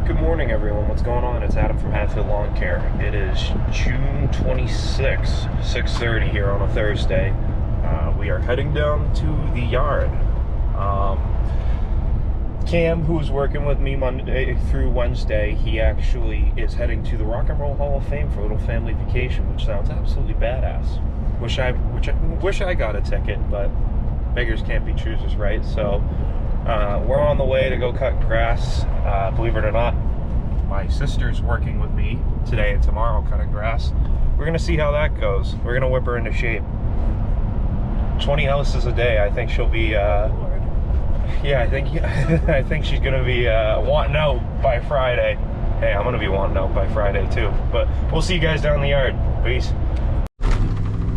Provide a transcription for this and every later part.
Good morning, everyone. What's going on? It's Adam from Hatfield Lawn Care. It is June 26, 6:30 here on a Thursday. We are heading down to the yard. Cam, who's working with me Monday through Wednesday, he actually is heading to the Rock and Roll Hall of Fame for a little family vacation, which sounds absolutely badass. Wish I got a ticket, but beggars can't be choosers, right? So we're on the way to go cut grass. Believe it or not, my sister's working with me today and tomorrow cutting grass. We're gonna see how that goes. We're gonna whip her into shape. 20 houses a day. I think she'll be yeah, I think she's gonna be wanting out by Friday. Hey, I'm gonna be wanting out by Friday too. But we'll see you guys down in the yard. Peace.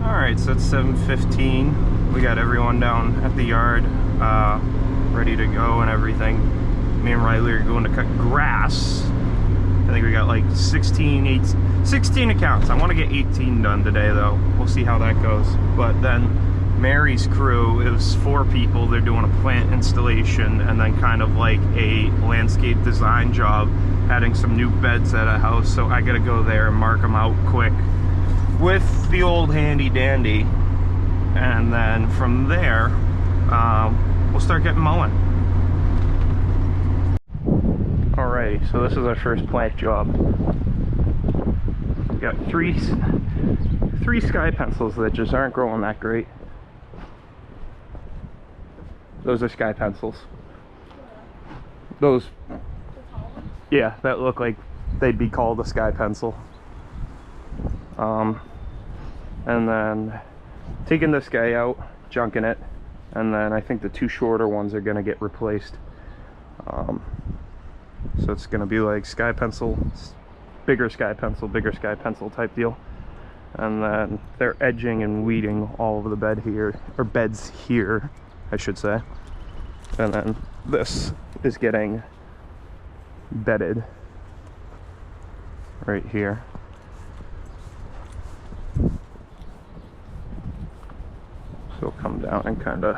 All right, so it's 7:15. We got everyone down at the yard, ready to go and everything. Me and Riley are going to cut grass. I think we got like 16 accounts. I want to get 18 done today though. We'll see how that goes. But then Mary's crew, it was 4 people. They're doing a plant installation and then kind of like a landscape design job, adding some new beds at a house. So I gotta go there and mark them out quick with the old handy dandy. And then from there, we'll start getting mowing. Alrighty, so this is our first plant job. We got three sky pencils that just aren't growing that great. Those are sky pencils. Those, yeah, that look like they'd be called a sky pencil. And then taking this guy out, junking it, and then I think the 2 shorter ones are gonna get replaced. So it's gonna be like sky pencil, bigger sky pencil type deal. And then they're edging and weeding all over the bed here, or beds here, I should say. And then this is getting bedded right here. So we'll come down and kind of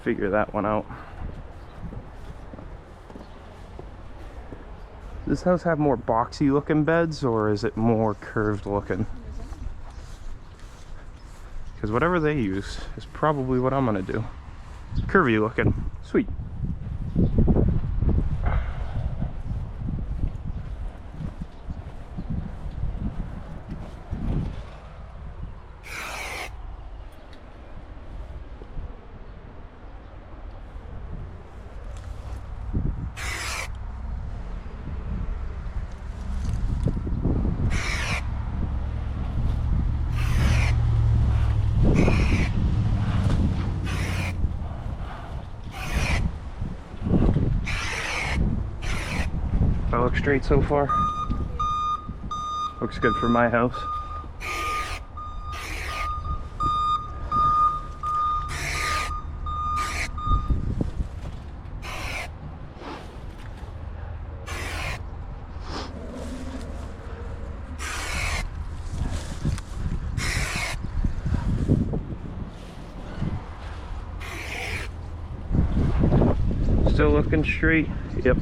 figure that one out. Does this house have more boxy looking beds, or is it more curved looking? Because whatever they use is probably what I'm gonna do. Curvy looking. Sweet. That looks straight so far. Looks good for my house. Still looking straight. Yep.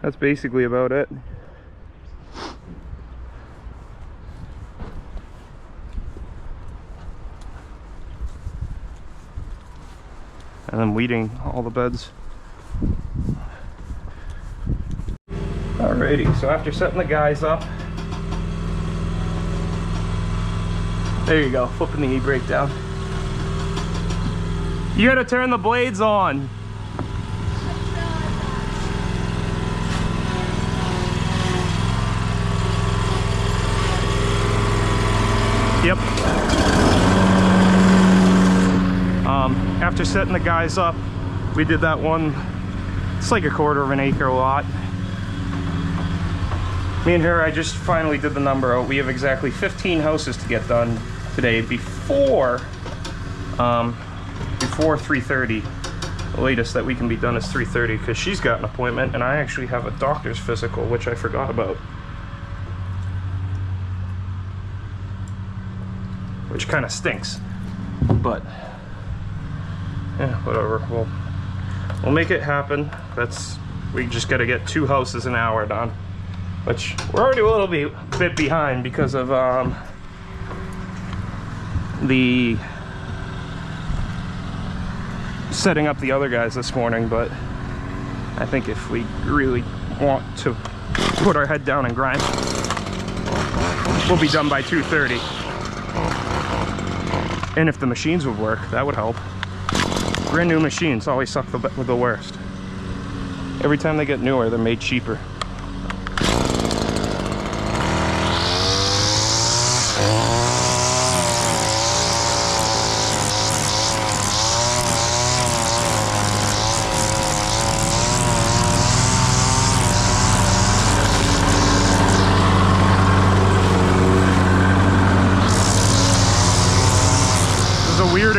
That's basically about it. And then weeding all the beds. Alrighty, so after setting the guys up, there you go, flipping the e-brake down. You gotta turn the blades on. Yep. After setting the guys up, we did that one. It's like a 1/4 of an acre lot. Me and her, I just finally did the number out. We have exactly 15 houses to get done today before 3:30. The latest that we can be done is 3:30 because she's got an appointment and I actually have a doctor's physical, which I forgot about. Which kind of stinks, but yeah, whatever. We'll make it happen. We just got to get 2 houses an hour done, which we're already a little bit behind because of the setting up the other guys this morning. But I think if we really want to put our head down and grind, we'll be done by 2:30. And if the machines would work, that would help. Brand new machines always suck the worst. Every time they get newer, they're made cheaper.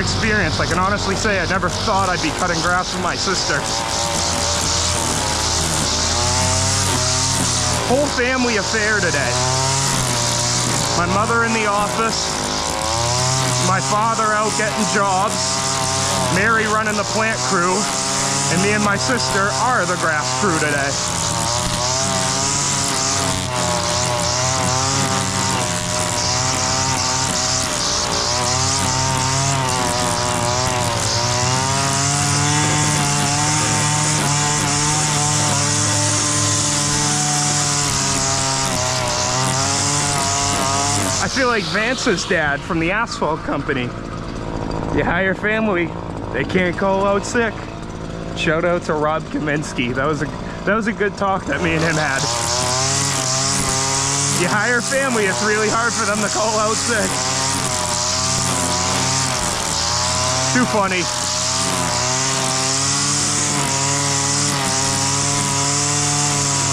Experience. I can honestly say I never thought I'd be cutting grass with my sister. Whole family affair today. My mother in the office, my father out getting jobs, Mary running the plant crew, and me and my sister are the grass crew today. I feel like Vance's dad from the asphalt company. You hire family, they can't call out sick. Shout out to Rob Kaminsky. That was a good talk that me and him had. You hire family, it's really hard for them to call out sick. Too funny.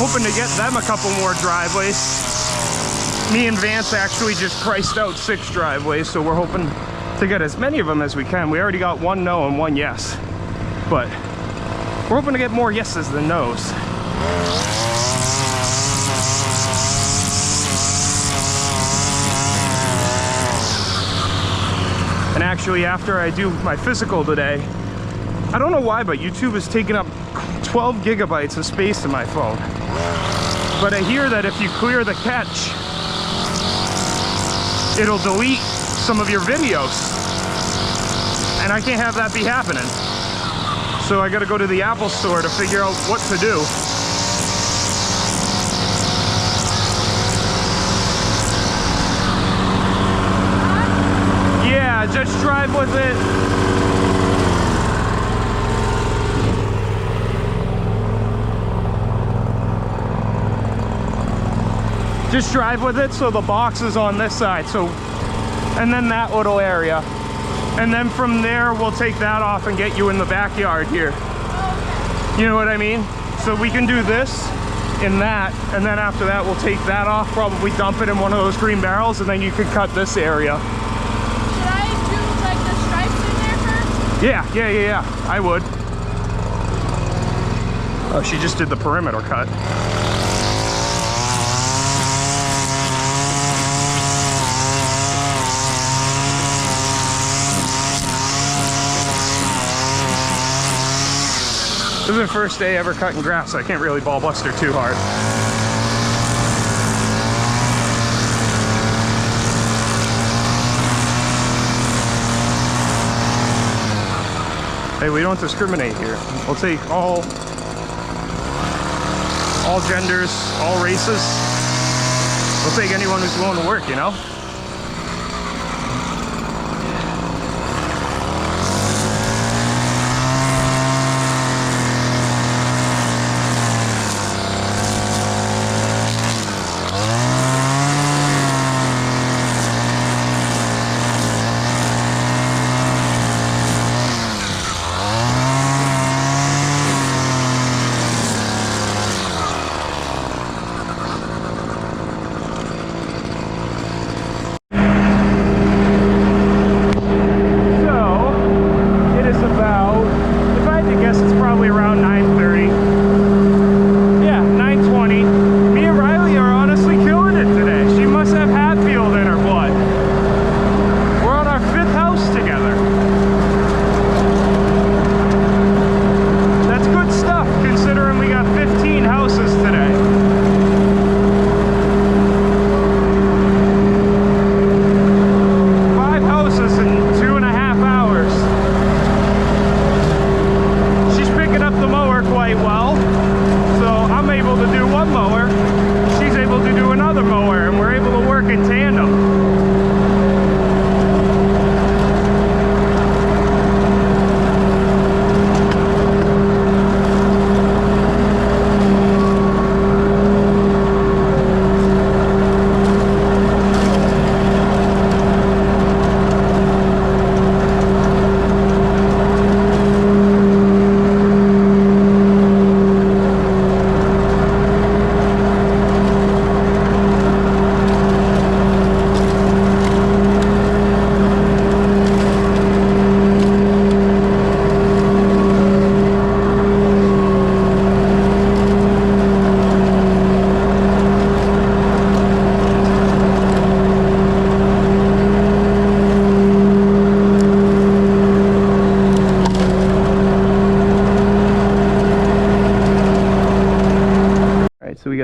Hoping to get them a couple more driveways. Me and Vance actually just priced out 6 driveways, so we're hoping to get as many of them as we can. We already got 1 no and 1 yes, but we're hoping to get more yeses than nos. And actually, after I do my physical today, I don't know why, but YouTube is taking up 12 gigabytes of space in my phone. But I hear that if you clear the cache, it'll delete some of your videos, and I can't have that be happening. So I gotta go to the Apple store to figure out what to do. Yeah, just drive with it. Just drive with it, so the box is on this side, and then that little area, and then from there we'll take that off and get you in the backyard here. You know what I mean? So we can do this in that, and then after that we'll take that off, probably dump it in one of those green barrels, and then you could cut this area. Should I do like the stripes in there first? Yeah, I would. Oh, she just did the perimeter cut. This is the first day ever cutting grass, so I can't really ball buster too hard. Hey, we don't discriminate here. We'll take all genders, all races. We'll take anyone who's willing to work, you know?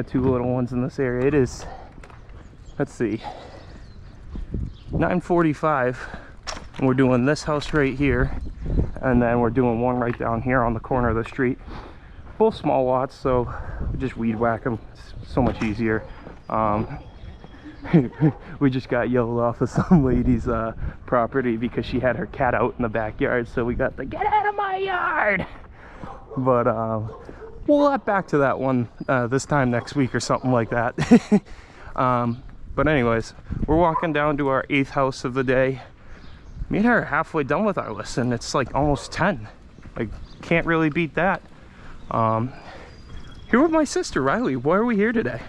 got 2 little ones in this area. It is, let's see, 9:45, and we're doing this house right here, and then we're doing one right down here on the corner of the street. Both small lots, so we just weed whack them. It's so much easier. We just got yelled off of some lady's property because she had her cat out in the backyard, so we got the "get out of my yard." But we'll get back to that one this time next week or something like that. But anyways, we're walking down to our 8th house of the day. Me and her are halfway done with our list, and it's like almost 10. Like, can't really beat that. Here with my sister Riley. Why are we here today?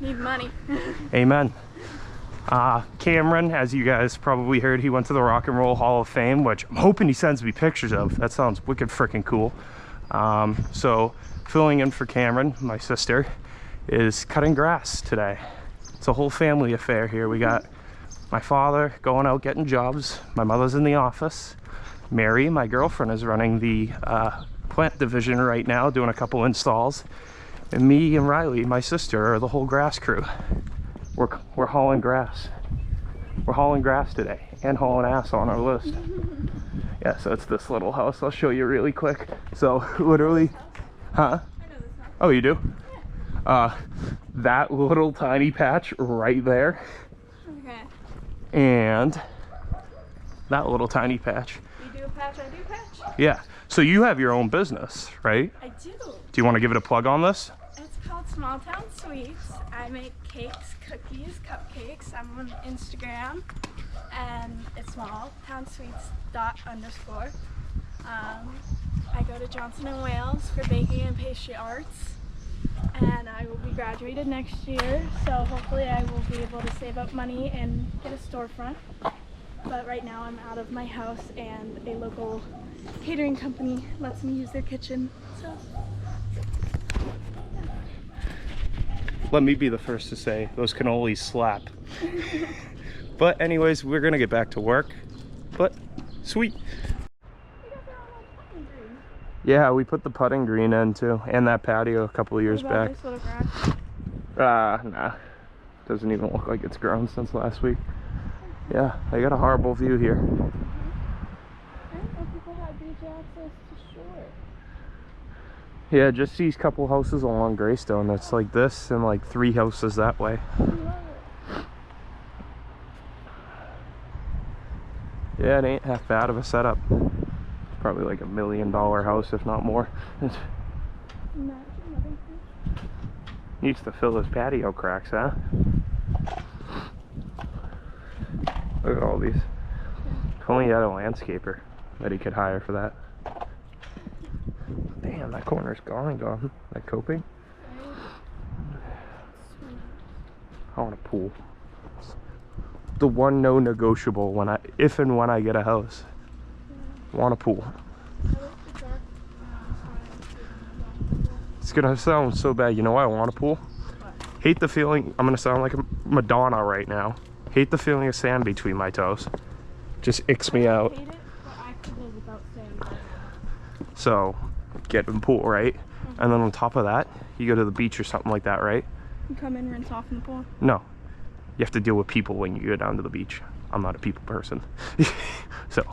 Need money. Amen. Cameron, as you guys probably heard, he went to the Rock and Roll Hall of Fame, which I'm hoping he sends me pictures of. That sounds wicked freaking cool. So filling in for Cameron, my sister, is cutting grass today. It's a whole family affair here. We got my father going out getting jobs. My mother's in the office. Mary, my girlfriend, is running the plant division right now, doing a couple installs. And me and Riley, my sister, are the whole grass crew. We're hauling grass. We're hauling grass today and hauling ass on our list. Yeah, so it's this little house. I'll show you really quick. So literally, huh? Oh, you do? That little tiny patch right there. Okay. And that little tiny patch. You do a patch, I do a patch? Yeah. So you have your own business, right? I do. Do you want to give it a plug on this? It's called Small Town Sweets. I make cakes, cookies, cupcakes. I'm on Instagram, and it's smalltownsweets._. I go to Johnson & Wales for baking and pastry arts, and I will be graduated next year, so hopefully I will be able to save up money and get a storefront. But right now I'm out of my house, and a local catering company lets me use their kitchen, so. Let me be the first to say those cannolis slap. But anyways, we're gonna get back to work. But sweet. Yeah, we put the putting green in too, and that patio a couple of years back. This little grass? Nah. Doesn't even look like it's grown since last week. Yeah, I got a horrible view here. I didn't know people had beach access to shore. Yeah, just these couple houses along Greystone. It's like this and like 3 houses that way. Yeah, it ain't half bad of a setup. It's probably like $1 million house, if not more. Needs to fill his patio cracks, huh? Look at all these. If only he had a landscaper that he could hire for that. Damn, that corner's gone. That coping. I want a pool. The one no negotiable if and when I get a house. I want a pool. It's gonna sound so bad. You know why I want a pool? Hate the feeling. I'm gonna sound like a Madonna right now. Hate the feeling of sand between my toes. Just icks me out. I hate it, but I could live without sand. So, get in the pool, right? And then on top of that, you go to the beach or something like that, right? You come in, rinse off in the pool? No. You have to deal with people when you go down to the beach. I'm not a people person. So,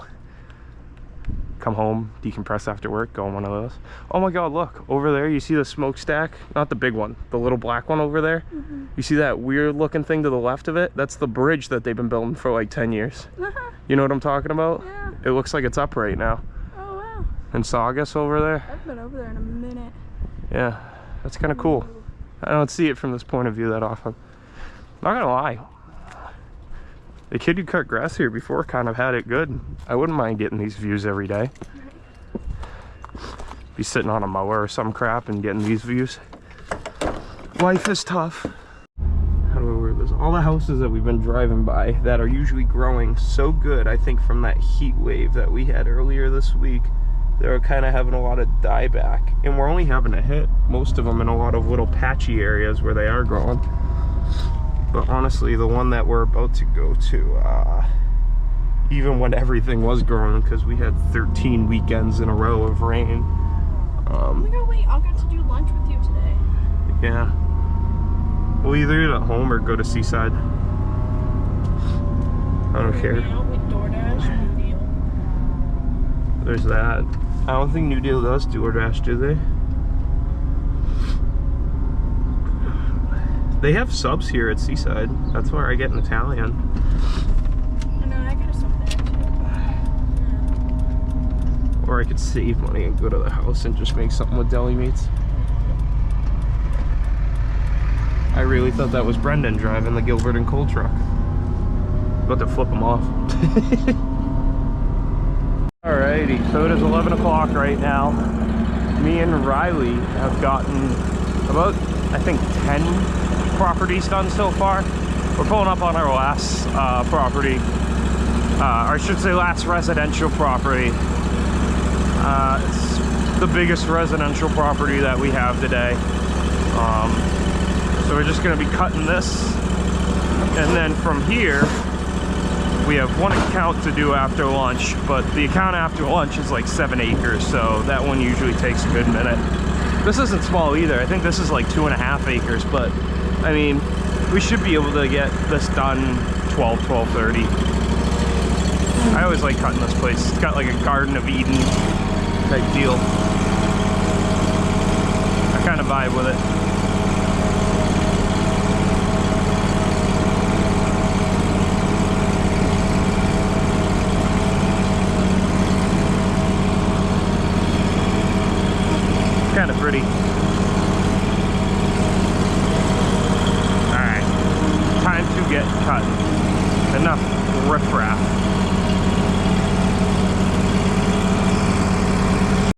come home, decompress after work, go on one of those. Oh my god, look, over there, you see the smokestack? Not the big one, the little black one over there? Mm-hmm. You see that weird looking thing to the left of it? That's the bridge that they've been building for like 10 years. You know what I'm talking about? Yeah. It looks like it's up right now. Oh wow. And Saugus over there? I've been over there in a minute. Yeah, that's kind of cool. I don't see it from this point of view that often. Not gonna lie, the kid who cut grass here before kind of had it good. I wouldn't mind getting these views every day. Be sitting on a mower or some crap and getting these views. Life is tough. How do I word this? All the houses that we've been driving by that are usually growing so good, I think from that heat wave that we had earlier this week, they're kind of having a lot of dieback. And we're only having a hit, most of them in a lot of little patchy areas where they are growing. But honestly, the one that we're about to go to, even when everything was growing, because we had 13 weekends in a row of rain. Oh my god, wait, I'll get to do lunch with you today. Yeah. We'll either eat at home or go to Seaside. I don't care. With DoorDash, New Deal. There's that. I don't think New Deal does DoorDash, do they? They have subs here at Seaside. That's where I get an Italian. No, I got a sub there too. Yeah. Or I could save money and go to the house and just make something with deli meats. I really thought that was Brendan driving the Gilbert and Cole truck. About to flip him off. Alrighty, so it is 11 o'clock right now. Me and Riley have gotten about, I think, 10 properties done so far. We're pulling up on our last property, or I should say last residential property. It's the biggest residential property that we have today. So we're just going to be cutting this, and then from here we have one account to do after lunch, but the account after lunch is like 7 acres, so that one usually takes a good minute. This isn't small either. I think this is like 2.5 acres, but I mean, we should be able to get this done 12:30. I always like cutting this place. It's got like a Garden of Eden type deal. I kind of vibe with it. Kind of pretty. Alright, time to get cut. Enough riffraff.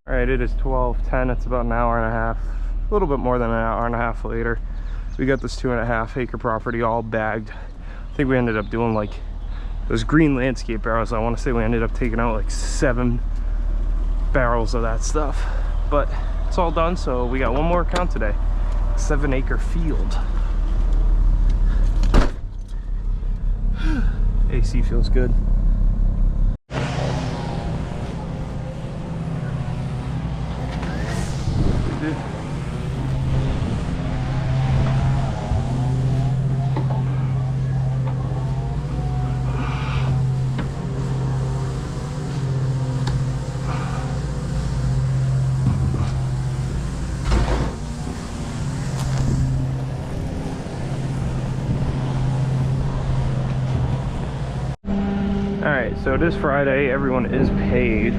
Alright, it is 12:10. It's about an hour and a half, a little bit more than an hour and a half later. We got this 2.5 acre property all bagged. I think we ended up doing like those green landscape barrels. I want to say we ended up taking out like 7 barrels of that stuff. But it's all done, so we got one more account today. 7 acre field. AC feels good. Alright, so it is Friday, everyone is paid.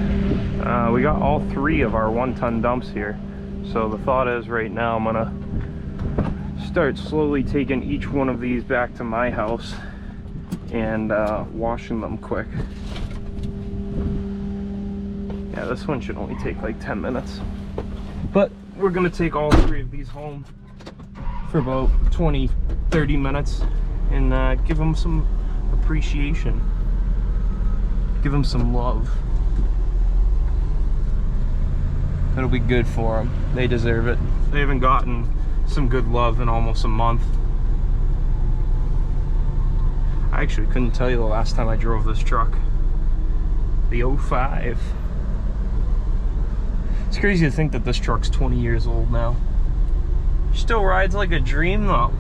We got all 3 of our 1-ton dumps here. So the thought is right now I'm gonna start slowly taking each one of these back to my house and washing them quick. Yeah, this one should only take like 10 minutes. But we're gonna take all 3 of these home for about 20-30 minutes and give them some appreciation. Give them some love. It'll be good for them. They deserve it. They haven't gotten some good love in almost a month. I actually couldn't tell you the last time I drove this truck. The 05. It's crazy to think that this truck's 20 years old now. Still rides like a dream though.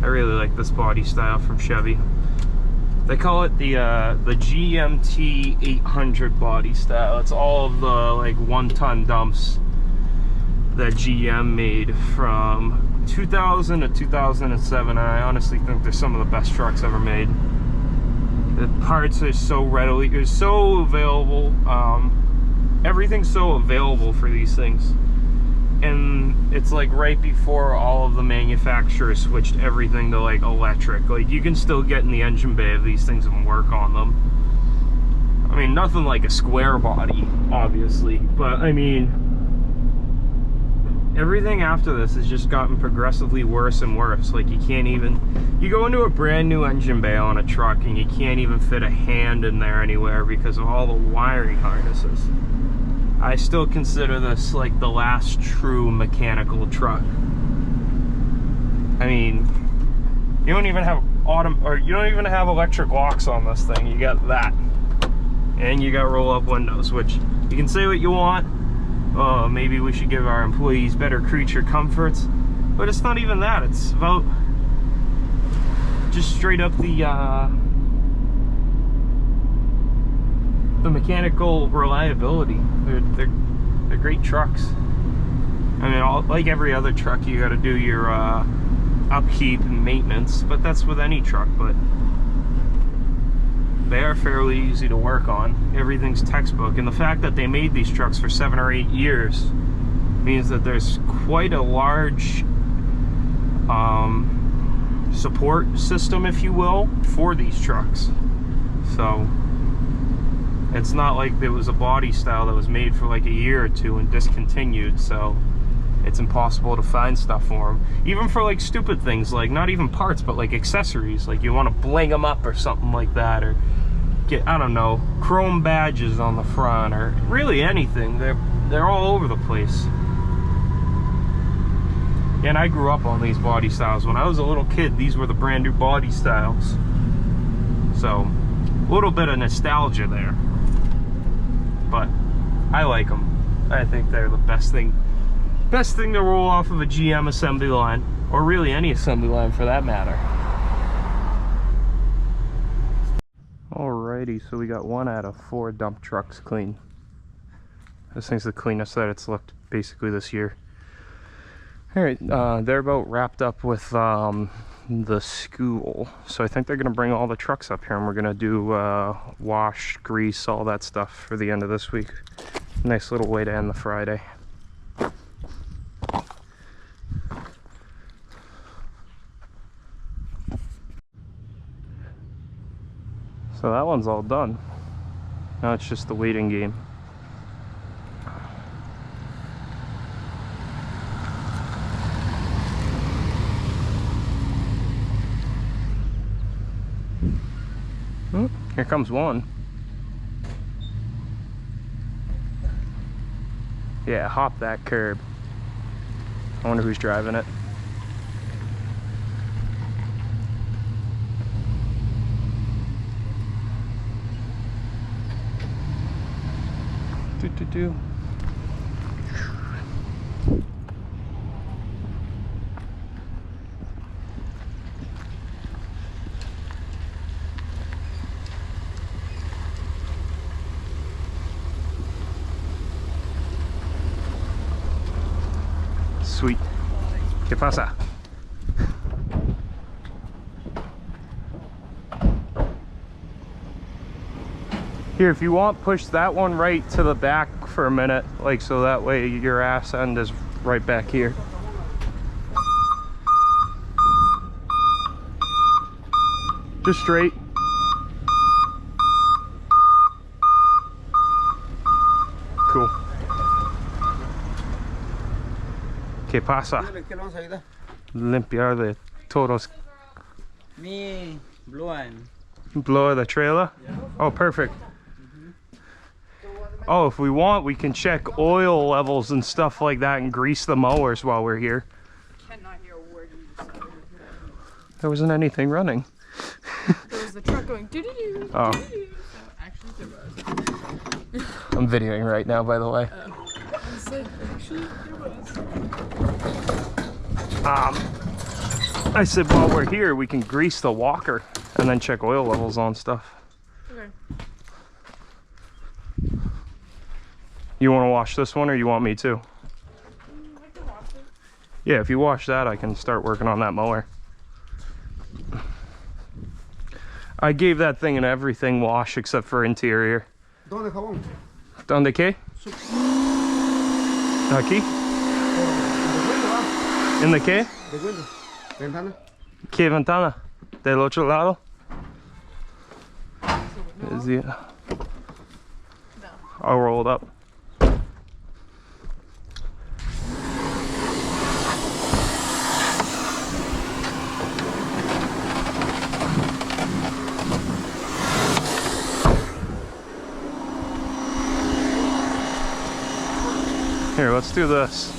I really like this body style from Chevy. They call it the GMT 800 body style. It's all of the like 1-ton dumps that GM made from 2000 to 2007. And I honestly think they're some of the best trucks ever made. The parts are so readily, it's so available. Everything's so available for these things. And it's like right before all of the manufacturers switched everything to like electric. Like you can still get in the engine bay of these things and work on them. I mean, nothing like a square body, obviously, but I mean, everything after this has just gotten progressively worse and worse. Like you can't even, you go into a brand new engine bay on a truck and you can't even fit a hand in there anywhere because of all the wiring harnesses. I still consider this like the last true mechanical truck. I mean, you don't even have you don't even have electric locks on this thing. You got that, and you got roll-up windows, which you can say what you want, oh, maybe we should give our employees better creature comforts. But it's not even that. It's about just straight up the mechanical reliability. They're great trucks. I mean, like every other truck, you got to do your upkeep and maintenance, but that's with any truck. But they are fairly easy to work on. Everything's textbook, and the fact that they made these trucks for 7 or 8 years means that there's quite a large support system, if you will, for these trucks. So it's not like there was a body style that was made for like a year or two and discontinued, so it's impossible to find stuff for them. Even for like stupid things, like not even parts, but like accessories, like you want to bling them up or something like that, or get, I don't know, chrome badges on the front, or really anything. They're all over the place. And I grew up on these body styles. When I was a little kid, these were the brand new body styles. So, a little bit of nostalgia there. But I like them. I think they're the best thing to roll off of a GM assembly line, or really any assembly line for that matter. Alrighty, so we got 1 out of 4 dump trucks clean. This thing's the cleanest that it's looked basically this year. Alright, they're about wrapped up with the school, so I think they're gonna bring all the trucks up here, and we're gonna do wash, grease, all that stuff for the end of this week. Nice little way to end the Friday. So that one's all done. Now it's just the waiting game. Oh, here comes one. Yeah, hop that curb. I wonder who's driving it. Do. Sweet. ¿Qué pasa? Here, if you want, push that one right to the back for a minute, like so that way your ass end is right back here. Just straight. Cool. ¿Qué pasa? ¿Qué le vamos a ayudar? Limpiar de todos. Me blowing. Blow the trailer? Yeah. Oh, perfect. Oh, if we want, we can check oil levels and stuff like that and grease the mowers while we're here. Cannot hear a word you just said. There wasn't anything running. There was the truck going doo-doo-doo. Oh. Doo-doo-doo. So actually there was. I'm videoing right now, by the way. I was like, actually there was. I said while we're here, we can grease the walker and then check oil levels on stuff. Okay. You want to wash this one, or you want me to? I can wash it. Yeah, if you wash that, I can start working on that mower. I gave that thing an everything wash except for interior. ¿Dónde jabón? ¿Dónde qué? Aquí? ¿En de qué? ¿De window? ¿Ventana? ¿Qué ventana? ¿Del otro lado? Is the... No. I'll roll it up. Here, let's do this.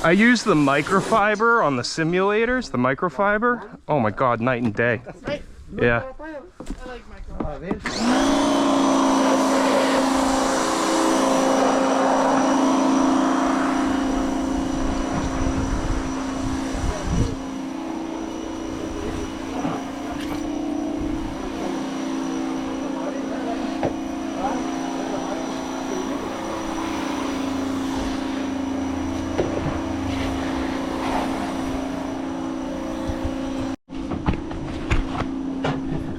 I use the microfiber on the simulators, the microfiber. Oh my God, night and day. Right. Yeah. I like micro. A ver.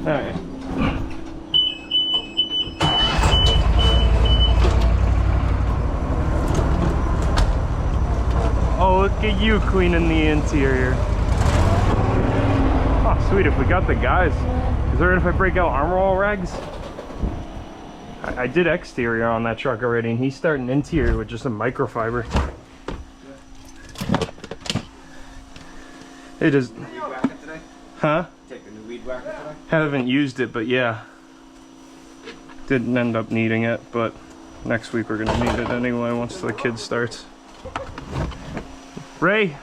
All right. Oh, look at you cleaning the interior. Oh, sweet, if we got the guys. Is there if I break out armor all rags? I did exterior on that truck already, and he's starting interior with just a microfiber. It is. Weed whacker today? Huh? Take the new weed whacker today? Haven't used it, but yeah. Didn't end up needing it, but next week we're gonna need it anyway once the kid starts. Ray.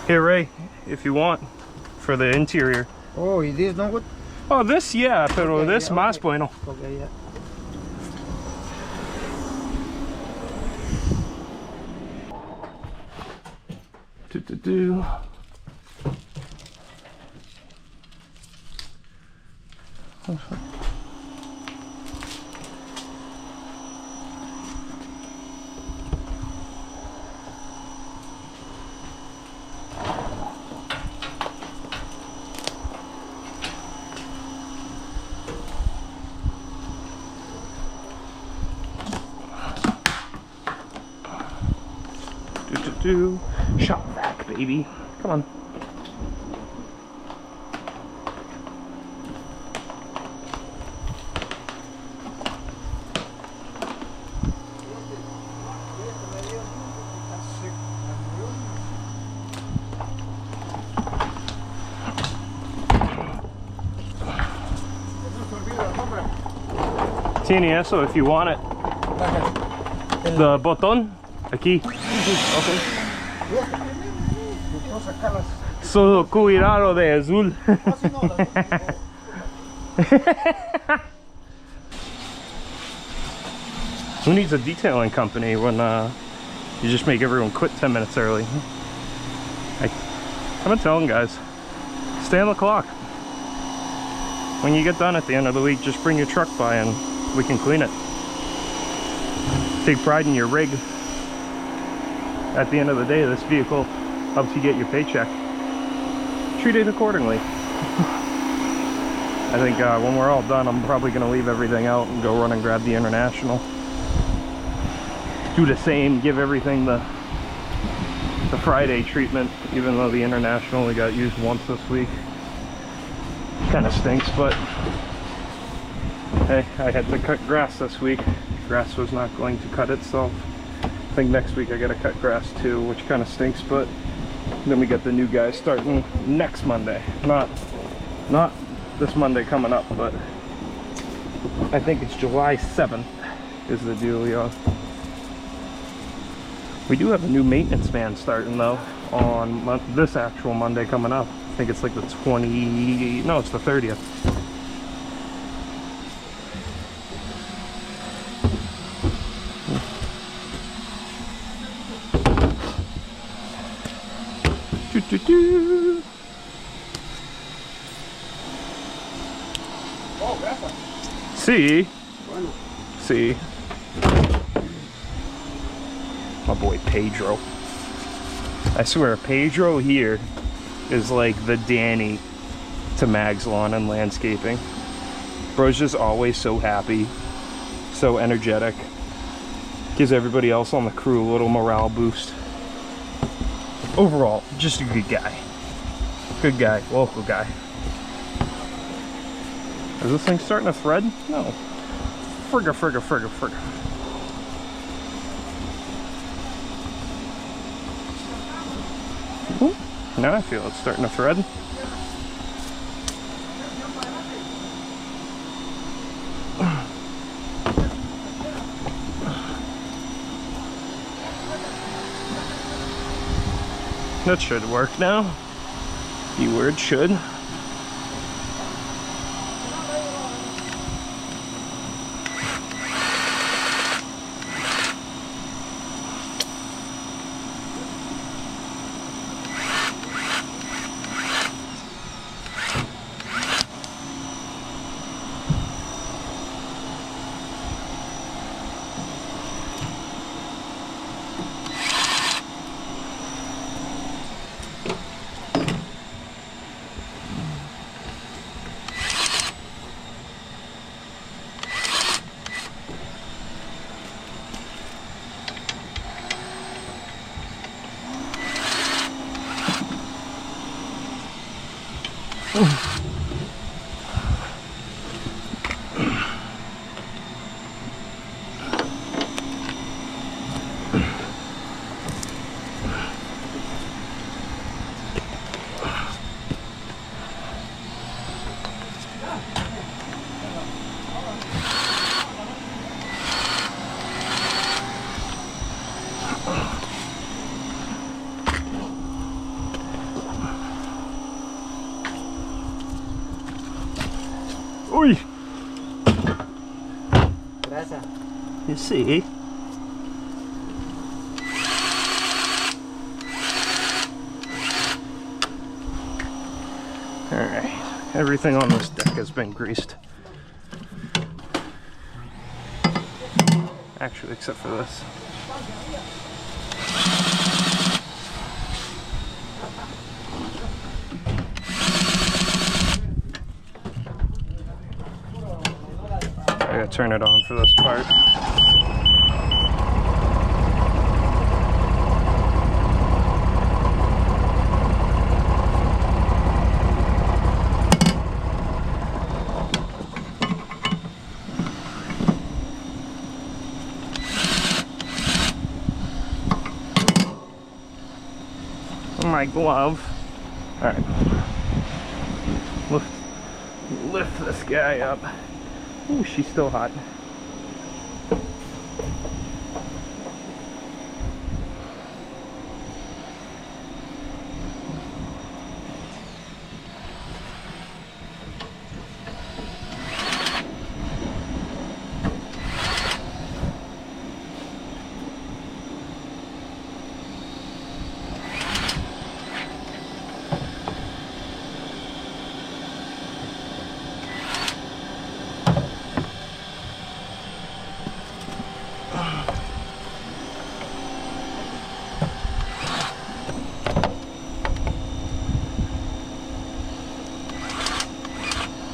Here, Ray, if you want, for the interior. Oh, is this not good? Oh, this, yeah, pero Okay, this yeah, más okay. bueno. Okay, yeah. Do. Shop vac, baby. Come on. Tiene eso if you want it. The botón, aquí. Okay. Puedo sacarlas. Solo cuidado de azul. Así no, Who needs a detailing company when you just make everyone quit 10 minutes early? I've been telling guys, stay on the clock. When you get done at the end of the week, just bring your truck by and we can clean it. Take pride in your rig. At the end of the day, this vehicle helps you get your paycheck. Treat it accordingly. I think when we're all done, I'm probably going to leave everything out and go run and grab the International. Do the same, give everything the Friday treatment, even though the International only got used once this week. Kind of stinks, but hey, I had to cut grass this week. Grass was not going to cut itself. I think next week I gotta cut grass too, which kind of stinks, but then we got the new guys starting next Monday. Not this Monday coming up, but I think it's July 7th is the dealio. We do have a new maintenance man starting though on this actual Monday coming up. I think it's like the 20, no, it's the 30th. Oh, gracias. See? Bueno. See? My boy Pedro. I swear, Pedro here is like the Danny to Mag's Lawn and Landscaping. Bro's just always so happy, so energetic. Gives everybody else on the crew a little morale boost. Overall, just a good guy. Good guy, local guy. Is this thing starting to thread? No. Frigga, frigga, frigga, frigga. Ooh, now I feel it's starting to thread. That should work now. Keyword should. Oi! Gracias. You see? Alright, everything on this deck has been greased. Actually, except for this. I gotta turn it on for this part. My glove. All right, lift this guy up. Ooh, she's still hot.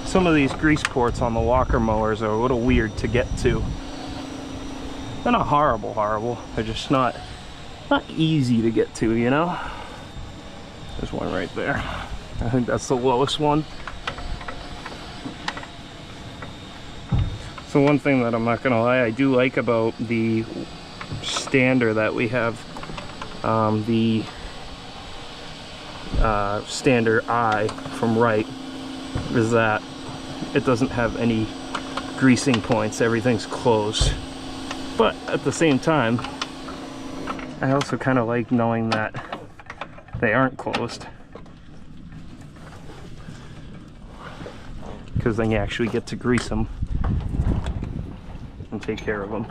Some of these grease ports on the walker mowers are a little weird to get to. They're not horrible. They're just not easy to get to, you know? There's one right there. I think that's the lowest one. So one thing that I'm not gonna lie, I do like about the stander that we have, the stander I from Right, is that it doesn't have any greasing points. Everything's closed. But at the same time, I also kind of like knowing that they aren't closed, because then you actually get to grease them and take care of them.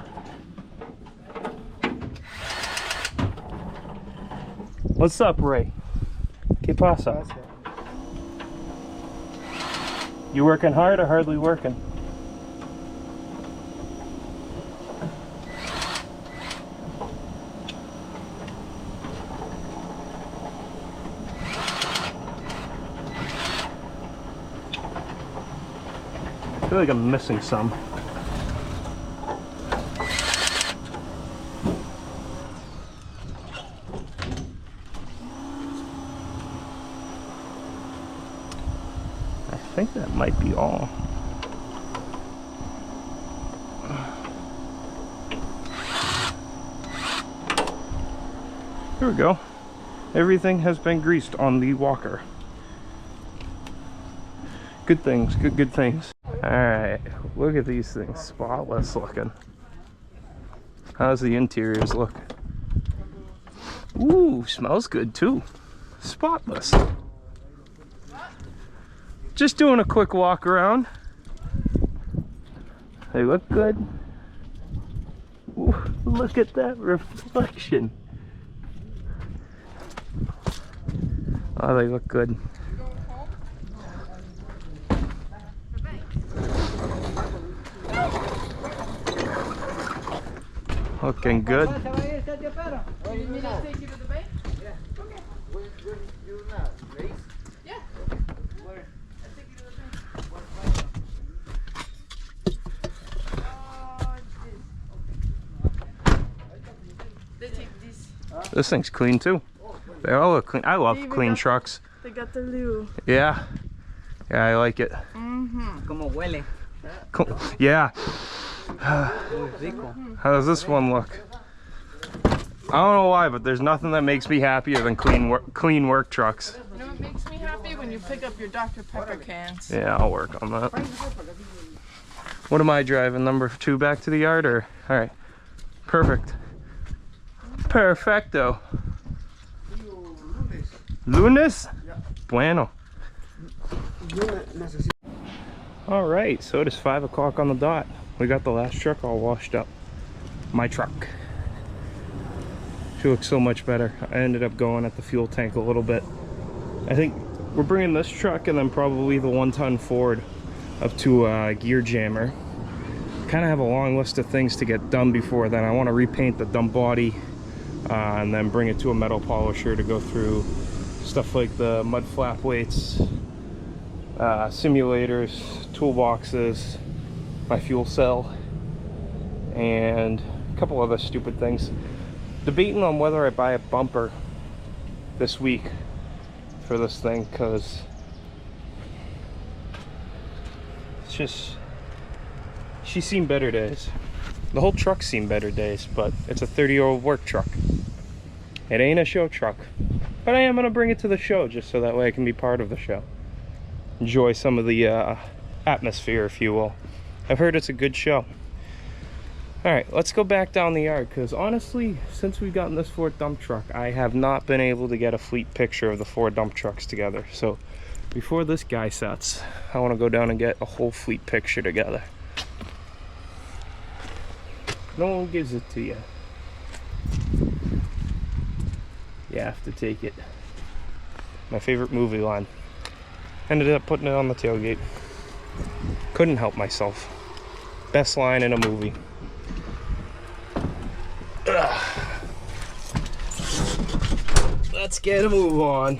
What's up, Ray? ¿Qué pasa? You working hard or hardly working? I feel like I'm missing some. I think that might be all. Here we go. Everything has been greased on the walker. Good things, good things. Alright, look at these things, spotless looking. How's the interiors look? Ooh, smells good too. spotless. Just doing a quick walk around. They look good. Ooh, look at that reflection. Oh, they look good. Looking good. You need me to take you to the bank? Yeah. Okay. Yeah. Where? I'll take you to the bank. They take this. This thing's clean too. They all look clean. I love They even clean got- trucks. They got the loo. Yeah. Yeah, I like it. Como huele. Cool. Yeah. Muy rico. How does this one look? I don't know why, but there's nothing that makes me happier than clean work trucks. You know what makes me happy? When you pick up your Dr. Pepper cans. Yeah, I'll work on that. What am I driving? Number 2 back to the yard, or? All right. Perfect. Perfecto. Lunes? Bueno. All right, so it is 5 o'clock on the dot. We got the last truck all washed up. My truck. She looks so much better. I ended up going at the fuel tank a little bit. I think we're bringing this truck and then probably the 1-ton Ford up to a gear jammer. Kind of have a long list of things to get done before then. I want to repaint the dump body and then bring it to a metal polisher to go through stuff like the mud flap weights, simulators, toolboxes, my fuel cell, and a couple other stupid things. Debating on whether I buy a bumper this week for this thing, because it's just, she's seen better days. The whole truck's seen better days, but it's a 30-year-old work truck. It ain't a show truck, but I am gonna bring it to the show just so that way I can be part of the show. Enjoy some of the atmosphere, if you will. I've heard it's a good show. All right, let's go back down the yard, because honestly, since we've gotten this Ford dump truck, I have not been able to get a fleet picture of the 4 dump trucks together. So before this guy sets, I want to go down and get a whole fleet picture together. No one gives it to you. You have to take it. My favorite movie line. Ended up putting it on the tailgate. Couldn't help myself. Best line in a movie. Ugh. Let's get a move on.